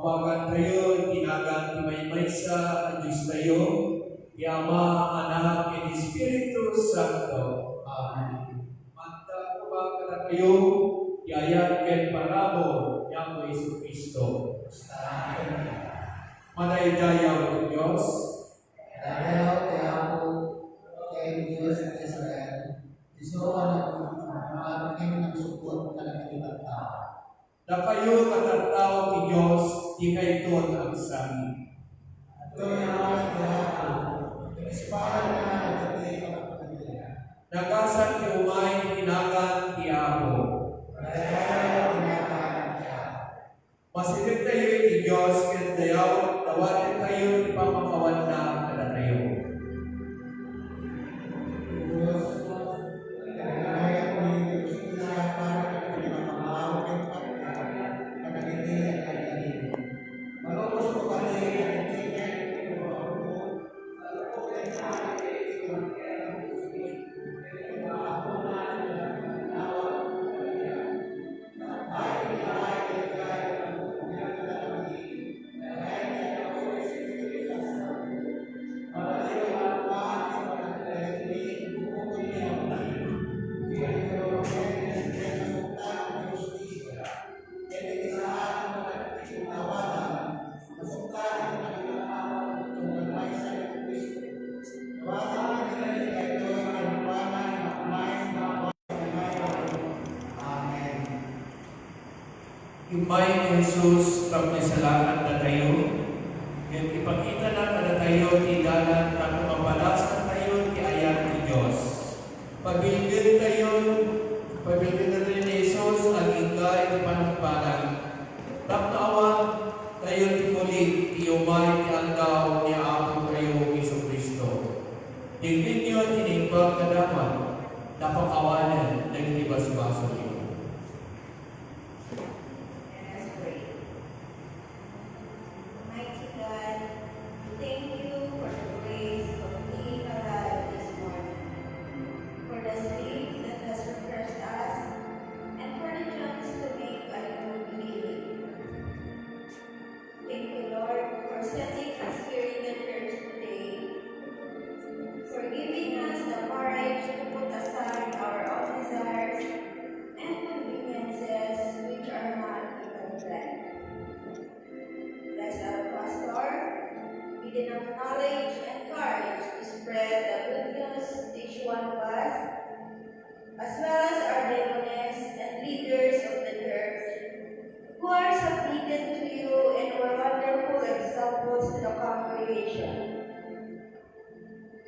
Awagan kayo, tinagan timaymay sa Diyos tayo, di Ama, Anak, at Espiritu Santo. Amen. Manta kumaga na kayo, yayat ken parabo, Yamo Isu Kristo. Manaydayaw ng Diyos. Dayaw kaya ako kay Diyos at Israel. Isuwan ang mga ng sukot na nagkalibat Na kayo katatao ti Diyos, di kayton ang sangit. ito yung mga kaya ako. Nag-ispahan na nagkatay ang pagkakaliya. Nagasan ti umay tinagan ti Amo. Dayaw tinakaan kaya. Masilip tayo ti Diyos, ken dayaw, tawatin tayo ti pamakawan na kada tayo. Diyos, nagkakayan mo yung Diyos niya para kagaling ang mga ng pagkakaliya na nagkatay ang kagaling. Malukos ko kami ang nagkatay ng mga ako. Ako kay Panginoon, Imay ni Jesus pag nasalanan na tayo, at ipakita na kada tayo ti dalan na kumapalasan tayo ti ayat ni Diyos. Pabiligin na tayo ni Jesus ang ingay ti panagpalang. Tapnaawan tayo ti muli ti umay ti aldaw ni Apo kayo Isu Kristo. Tingin niyo tinimbang kadaman, napakawanan nagtibas-baso niyo. Enough knowledge and courage to spread the good news to each one of us, as well as our deaconess and leaders of the church, who are submitted to you and were wonderful examples to the congregation.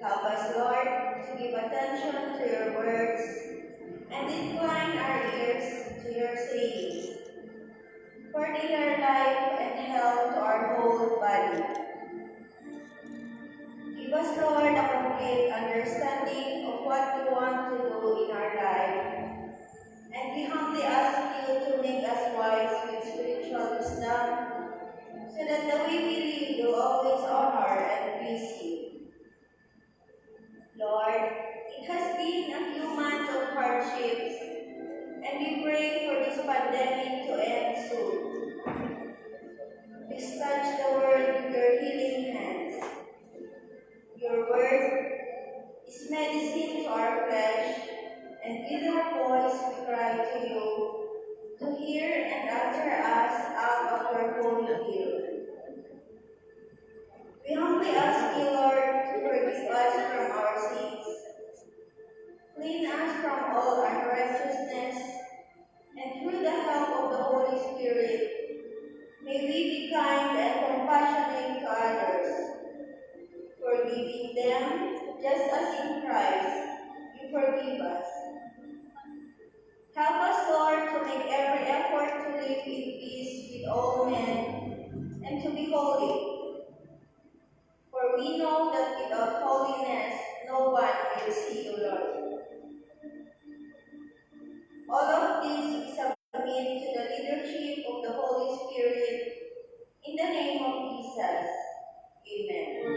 Help us, Lord, to give attention to your words and incline our ears to your sayings, for they are life and health to our whole body. Give us, Lord, a complete understanding of what you want to do in our life. And we humbly ask you to make us wise with spiritual wisdom, so that the way we live will always honor and please you. Lord, it has been a few months of hardships, and we pray for this pandemic to end soon. Please touch the world with your healing hands. Your word is medicine to our flesh, and with our voice we cry to you to hear and answer us out of your holy will. We humbly ask you, Lord, to forgive us from our sins, clean us from all unrighteousness, and through the help of the Holy Spirit, may we be kind and compassionate to others, forgiving them just as in Christ you forgive us. Help us, Lord, to make every effort to live in peace with all men and to be holy. For we know that without holiness no one will see you, Lord. All of this we submit to the leadership of the Holy Spirit in the name of Jesus. Amen.